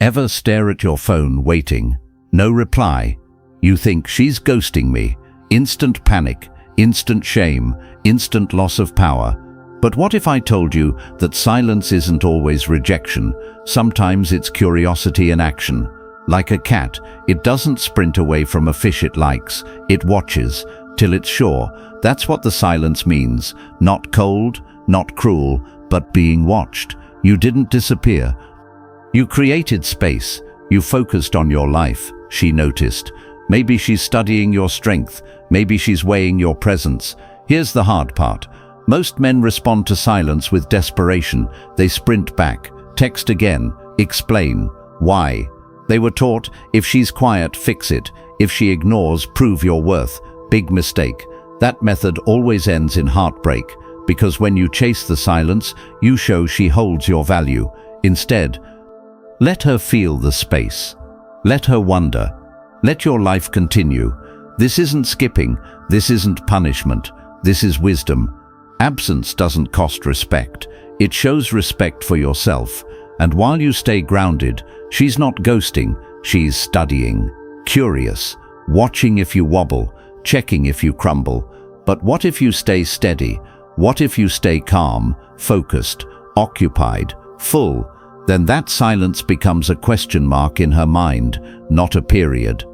Ever stare at your phone waiting? No reply. You think she's ghosting me. Instant panic, instant shame, instant loss of power. But what if I told you that silence isn't always rejection? Sometimes it's curiosity in action. Like a cat, it doesn't sprint away from a fish it likes. It watches till it's sure. That's what the silence means. Not cold, not cruel, but being watched. You didn't disappear. You created space. You focused on your life. She noticed. Maybe she's studying your strength. Maybe she's weighing your presence. Here's the hard part. Most men respond to silence with desperation. They sprint back, text again, explain. Why? They were taught, if she's quiet, fix it. If she ignores, prove your worth. Big mistake. That method always ends in heartbreak, because when you chase the silence, you show she holds your value. Instead, let her feel the space. Let her wonder. Let your life continue. This isn't skipping. This isn't punishment. This is wisdom. Absence doesn't cost respect. It shows respect for yourself. And while you stay grounded, she's not ghosting. She's studying, curious, watching if you wobble, checking if you crumble. But what if you stay steady? What if you stay calm, focused, occupied, full? Then that silence becomes a question mark in her mind, not a period.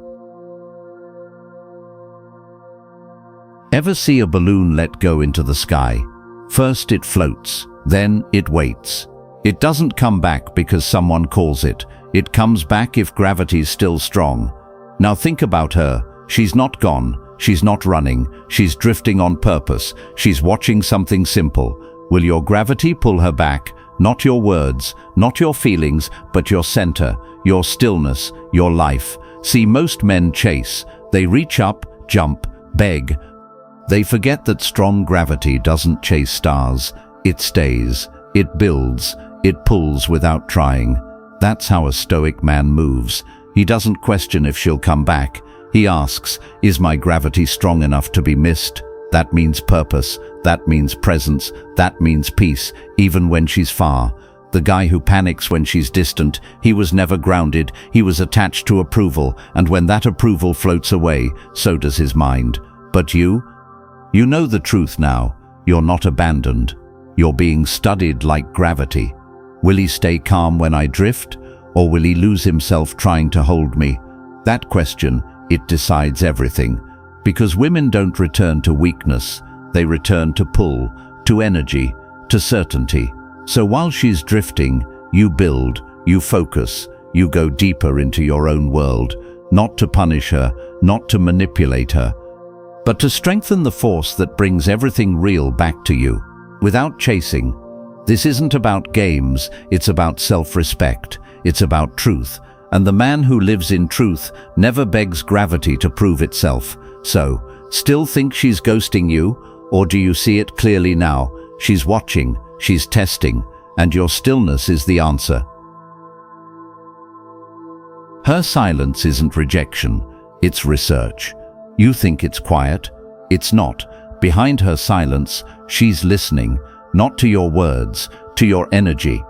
Ever see a balloon let go into the sky? First it floats, then it waits. It doesn't come back because someone calls it. It comes back if gravity's still strong. Now think about her. She's not gone. She's not running. She's drifting on purpose. She's watching something simple. Will your gravity pull her back? Not your words, not your feelings, but your center, your stillness, your life. See, most men chase. They reach up, jump, beg. They forget that strong gravity doesn't chase stars. It stays, it builds, it pulls without trying. That's how a Stoic man moves. He doesn't question if she'll come back. He asks, is my gravity strong enough to be missed? That means purpose. That means presence. That means peace, even when she's far. The guy who panics when she's distant, he was never grounded. He was attached to approval, and when that approval floats away, so does his mind. But you know the truth now. You're not abandoned. You're being studied like gravity. Will he stay calm when I drift, or will he lose himself trying to hold me? That question, it decides everything. Because women don't return to weakness. They return to pull, to energy, to certainty. So while she's drifting, you build, you focus, you go deeper into your own world, not to punish her, not to manipulate her, but to strengthen the force that brings everything real back to you, without chasing. This isn't about games, it's about self-respect, it's about truth, and the man who lives in truth never begs gravity to prove itself. So, still think she's ghosting you, or do you see it clearly now? She's watching, she's testing, and your stillness is the answer. Her silence isn't rejection, it's research. You think it's quiet? It's not. Behind her silence, she's listening, not to your words, to your energy.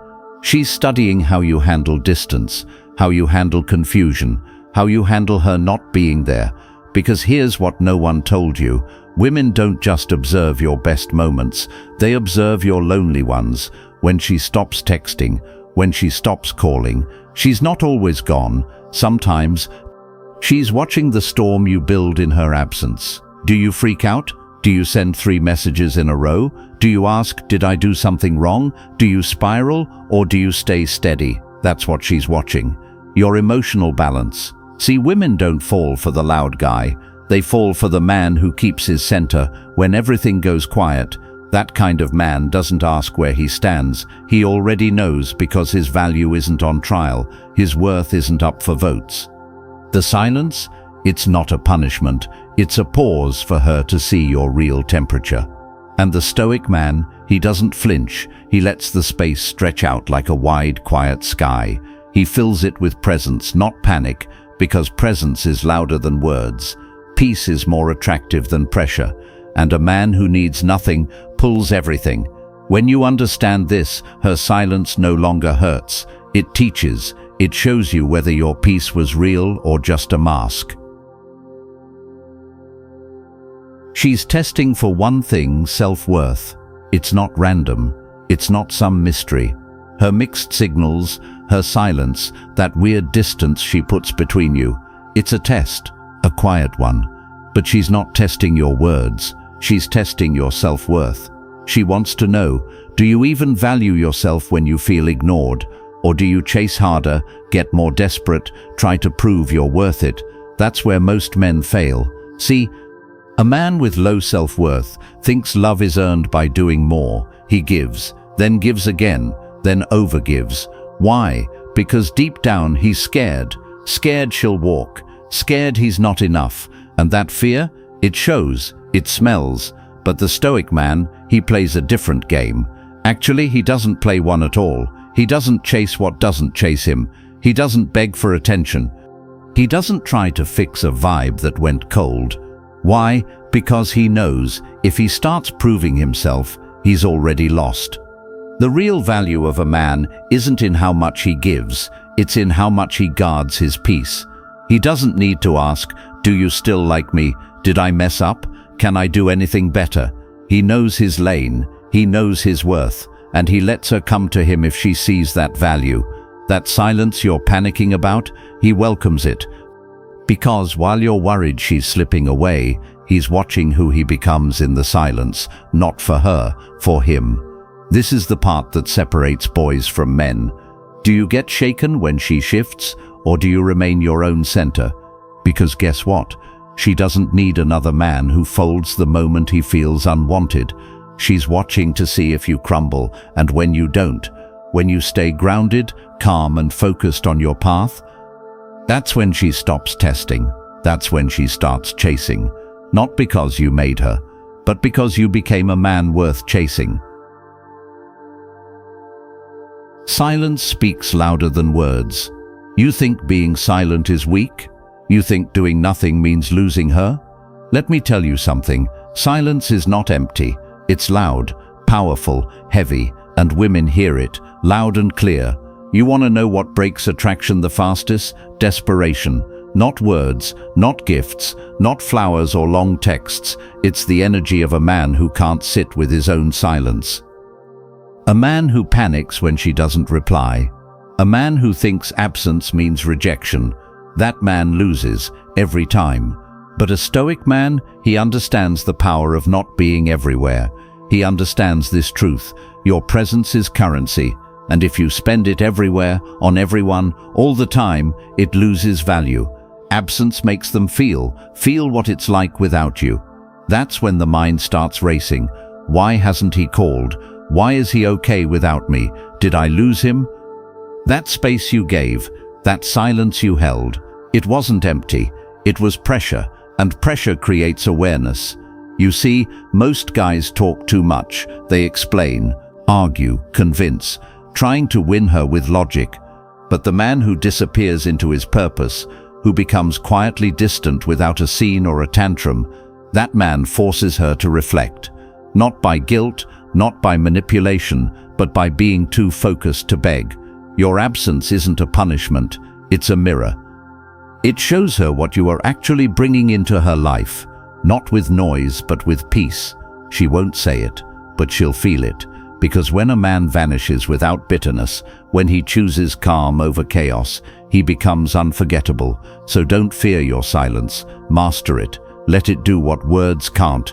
She's studying how you handle distance, how you handle confusion, how you handle her not being there. Because here's what no one told you. Women don't just observe your best moments, they observe your lonely ones. When she stops texting, when she stops calling, she's not always gone. Sometimes, she's watching the storm you build in her absence. Do you freak out? Do you send 3 messages in a row? Do you ask, did I do something wrong? Do you spiral, or do you stay steady? That's what she's watching. Your emotional balance. See, women don't fall for the loud guy. They fall for the man who keeps his center when everything goes quiet. That kind of man doesn't ask where he stands. He already knows because his value isn't on trial. His worth isn't up for votes. The silence? It's not a punishment. It's a pause for her to see your real temperature. And the Stoic man, he doesn't flinch. He lets the space stretch out like a wide, quiet sky. He fills it with presence, not panic, because presence is louder than words. Peace is more attractive than pressure. And a man who needs nothing pulls everything. When you understand this, her silence no longer hurts. It teaches. It shows you whether your peace was real or just a mask. She's testing for one thing: self-worth. It's not random. It's not some mystery. Her mixed signals, her silence, that weird distance she puts between you. It's a test, a quiet one. But she's not testing your words. She's testing your self-worth. She wants to know, do you even value yourself when you feel ignored? Or do you chase harder, get more desperate, try to prove you're worth it? That's where most men fail. See, a man with low self-worth thinks love is earned by doing more. He gives, then gives again, then overgives. Why? Because deep down he's scared. Scared she'll walk. Scared he's not enough. And that fear? It shows. It smells. But the Stoic man, he plays a different game. Actually, he doesn't play one at all. He doesn't chase what doesn't chase him. He doesn't beg for attention. He doesn't try to fix a vibe that went cold. Why? Because he knows if he starts proving himself, he's already lost. The real value of a man isn't in how much he gives, it's in how much he guards his peace. He doesn't need to ask, do you still like me? Did I mess up? Can I do anything better? He knows his lane, he knows his worth, and he lets her come to him if she sees that value. That silence you're panicking about, he welcomes it. Because while you're worried she's slipping away, he's watching who he becomes in the silence, not for her, for him. This is the part that separates boys from men. Do you get shaken when she shifts, or do you remain your own center? Because guess what? She doesn't need another man who folds the moment he feels unwanted. She's watching to see if you crumble, and when you don't, when you stay grounded, calm and focused on your path, that's when she stops testing. That's when she starts chasing. Not because you made her, but because you became a man worth chasing. Silence speaks louder than words. You think being silent is weak? You think doing nothing means losing her? Let me tell you something. Silence is not empty. It's loud, powerful, heavy, and women hear it, loud and clear. You want to know what breaks attraction the fastest? Desperation. Not words, not gifts, not flowers or long texts. It's the energy of a man who can't sit with his own silence. A man who panics when she doesn't reply. A man who thinks absence means rejection. That man loses every time. But a Stoic man, he understands the power of not being everywhere. He understands this truth. Your presence is currency. And if you spend it everywhere, on everyone, all the time, it loses value. Absence makes them feel what it's like without you. That's when the mind starts racing. Why hasn't he called? Why is he okay without me? Did I lose him? That space you gave, that silence you held, it wasn't empty. It was pressure, and pressure creates awareness. You see, most guys talk too much. They explain, argue, convince, trying to win her with logic. But the man who disappears into his purpose, who becomes quietly distant without a scene or a tantrum, that man forces her to reflect. Not by guilt, not by manipulation, but by being too focused to beg. Your absence isn't a punishment, it's a mirror. It shows her what you are actually bringing into her life, not with noise but with peace. She won't say it, but she'll feel it. Because when a man vanishes without bitterness, when he chooses calm over chaos, he becomes unforgettable. So don't fear your silence, master it, let it do what words can't.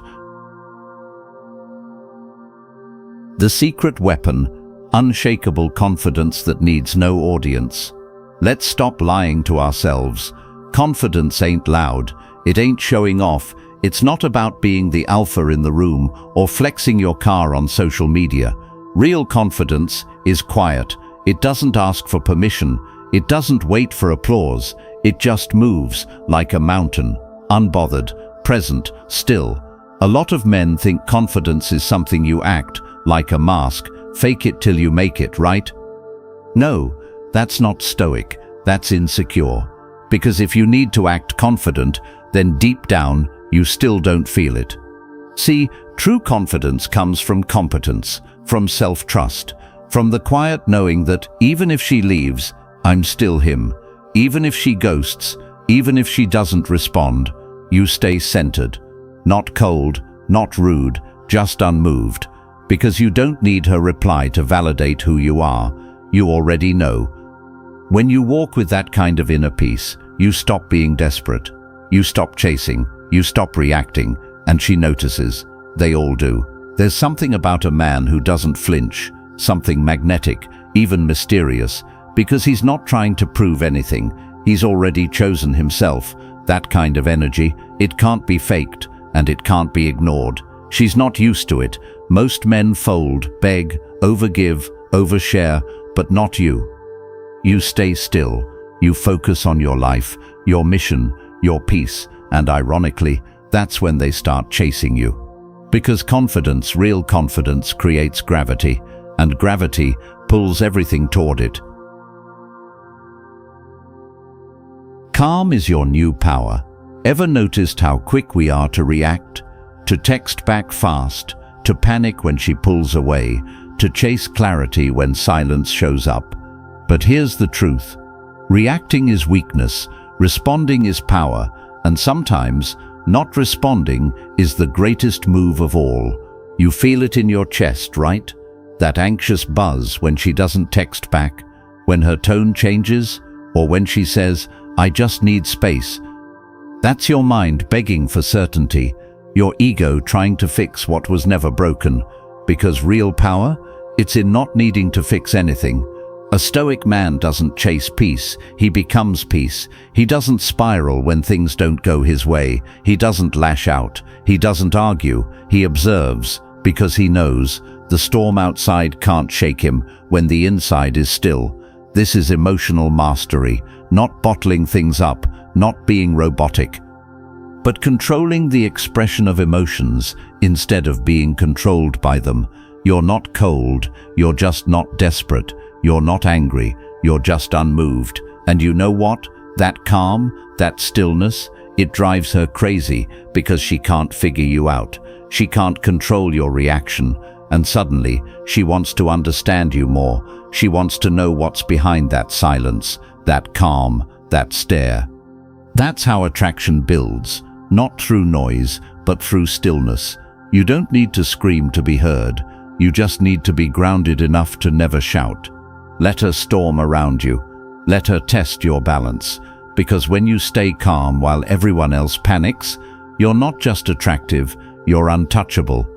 The secret weapon, unshakable confidence that needs no audience. Let's stop lying to ourselves. Confidence ain't loud, it ain't showing off. It's not about being the alpha in the room or flexing your car on social media. Real confidence is quiet. It doesn't ask for permission. It doesn't wait for applause. It just moves like a mountain, unbothered, present, still. A lot of men think confidence is something you act, like a mask, fake it till you make it, right? No, that's not Stoic, that's insecure. Because if you need to act confident, then deep down, you still don't feel it. See, true confidence comes from competence, from self-trust, from the quiet knowing that even if she leaves, I'm still him. Even if she ghosts, even if she doesn't respond, you stay centered. Not cold, not rude, just unmoved. Because you don't need her reply to validate who you are. You already know. When you walk with that kind of inner peace, you stop being desperate. You stop chasing, you stop reacting, and she notices. They all do. There's something about a man who doesn't flinch, something magnetic, even mysterious, because he's not trying to prove anything. He's already chosen himself. That kind of energy, it can't be faked, and it can't be ignored. She's not used to it. Most men fold, beg, overgive, overshare, but not you. You stay still. You focus on your life, your mission, your peace, and ironically, that's when they start chasing you. Because confidence, real confidence, creates gravity, and gravity pulls everything toward it. Calm is your new power. Ever noticed how quick we are to react? To text back fast, to panic when she pulls away, to chase clarity when silence shows up. But here's the truth. Reacting is weakness, responding is power, and sometimes not responding is the greatest move of all. You feel it in your chest, right? That anxious buzz when she doesn't text back, when her tone changes, or when she says, "I just need space." That's your mind begging for certainty, your ego trying to fix what was never broken. Because real power, it's in not needing to fix anything. A stoic man doesn't chase peace, he becomes peace. He doesn't spiral when things don't go his way. He doesn't lash out. He doesn't argue. He observes, because he knows the storm outside can't shake him when the inside is still. This is emotional mastery, not bottling things up, not being robotic, but controlling the expression of emotions instead of being controlled by them. You're not cold, you're just not desperate. You're not angry, you're just unmoved. And you know what? That calm, that stillness, it drives her crazy because she can't figure you out. She can't control your reaction. And suddenly, she wants to understand you more. She wants to know what's behind that silence, that calm, that stare. That's how attraction builds, not through noise, but through stillness. You don't need to scream to be heard. You just need to be grounded enough to never shout. Let her storm around you. Let her test your balance. Because when you stay calm while everyone else panics, you're not just attractive, you're untouchable.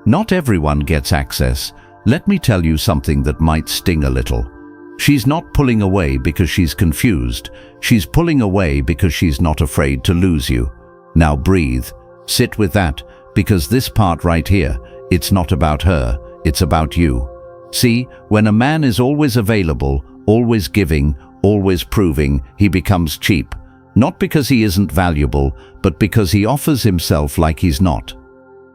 Not everyone gets access. Let me tell you something that might sting a little. She's not pulling away because she's confused. She's pulling away because she's not afraid to lose you. Now breathe. Sit with that, because this part right here, it's not about her. It's about you. See, when a man is always available, always giving, always proving, he becomes cheap. Not because he isn't valuable, but because he offers himself like he's not.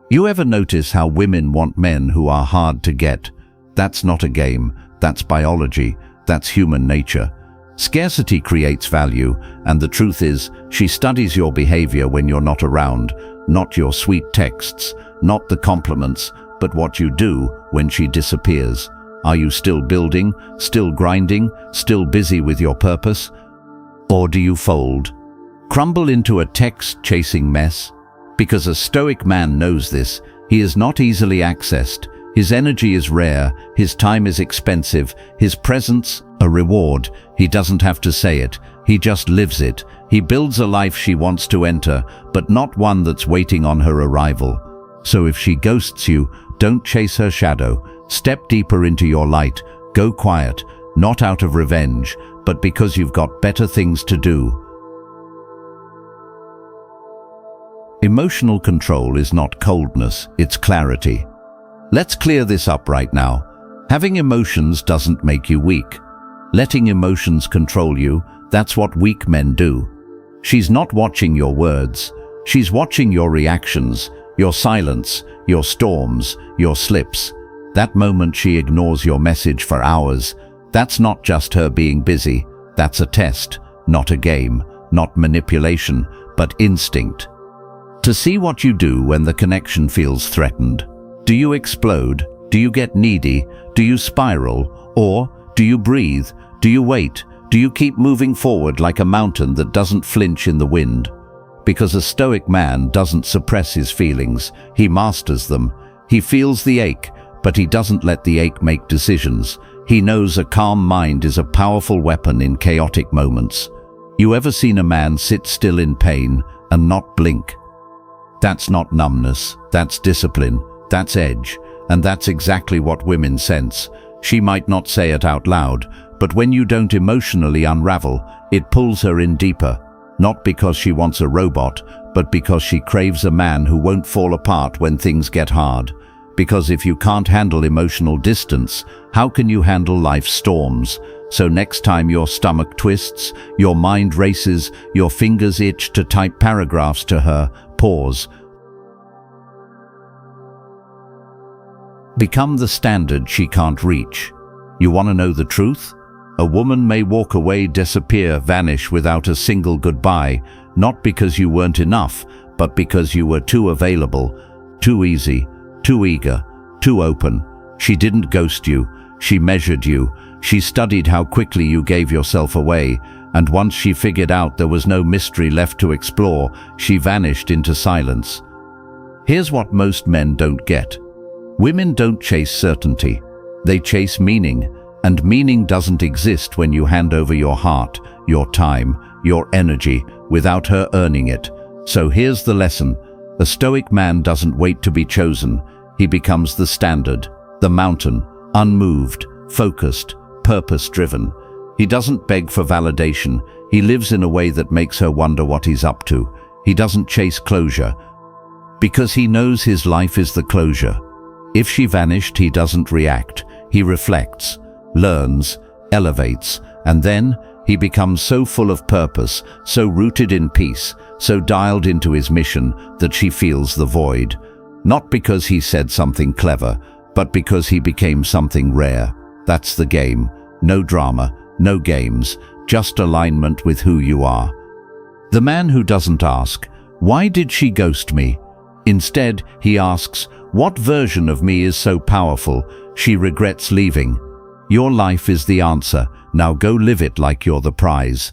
You ever notice how women want men who are hard to get? That's not a game. That's biology. That's human nature. Scarcity creates value, and the truth is, she studies your behavior when you're not around, not your sweet texts, not the compliments, but what you do when she disappears. Are you still building, still grinding, still busy with your purpose? Or do you fold? Crumble into a text-chasing mess? Because a stoic man knows this. He is not easily accessed. His energy is rare. His time is expensive. His presence, a reward. He doesn't have to say it. He just lives it. He builds a life she wants to enter, but not one that's waiting on her arrival. So if she ghosts you, don't chase her shadow. Step deeper into your light. Go quiet, not out of revenge, but because you've got better things to do. Emotional control is not coldness, it's clarity. Let's clear this up right now. Having emotions doesn't make you weak. Letting emotions control you, that's what weak men do. She's not watching your words. She's watching your reactions, your silence, your storms, your slips. That moment she ignores your message for hours, that's not just her being busy. That's a test, not a game, not manipulation, but instinct. To see what you do when the connection feels threatened. Do you explode? Do you get needy? Do you spiral? Or do you breathe? Do you wait? Do you keep moving forward like a mountain that doesn't flinch in the wind? Because a stoic man doesn't suppress his feelings, he masters them. He feels the ache, but he doesn't let the ache make decisions. He knows a calm mind is a powerful weapon in chaotic moments. You ever seen a man sit still in pain and not blink? That's not numbness, that's discipline, that's edge, and that's exactly what women sense. She might not say it out loud, but when you don't emotionally unravel, it pulls her in deeper. Not because she wants a robot, but because she craves a man who won't fall apart when things get hard. Because if you can't handle emotional distance, how can you handle life's storms? So next time your stomach twists, your mind races, your fingers itch to type paragraphs to her, pause. Become the standard she can't reach. You want to know the truth? A woman may walk away, disappear, vanish without a single goodbye, not because you weren't enough, but because you were too available, too easy, too eager, too open. She didn't ghost you, she measured you. She studied how quickly you gave yourself away, and once she figured out there was no mystery left to explore, she vanished into silence. Here's what most men don't get. Women don't chase certainty. They chase meaning, and meaning doesn't exist when you hand over your heart, your time, your energy, without her earning it. So here's the lesson. A stoic man doesn't wait to be chosen. He becomes the standard, the mountain, unmoved, focused, purpose-driven. He doesn't beg for validation. He lives in a way that makes her wonder what he's up to. He doesn't chase closure, because he knows his life is the closure. If she vanished, he doesn't react. He reflects, learns, elevates, and then he becomes so full of purpose, so rooted in peace, so dialed into his mission that she feels the void. Not because he said something clever, but because he became something rare. That's the game. No drama, no games, just alignment with who you are. The man who doesn't ask, "Why did she ghost me?" Instead, he asks, "What version of me is so powerful she regrets leaving?" Your life is the answer. Now go live it like you're the prize.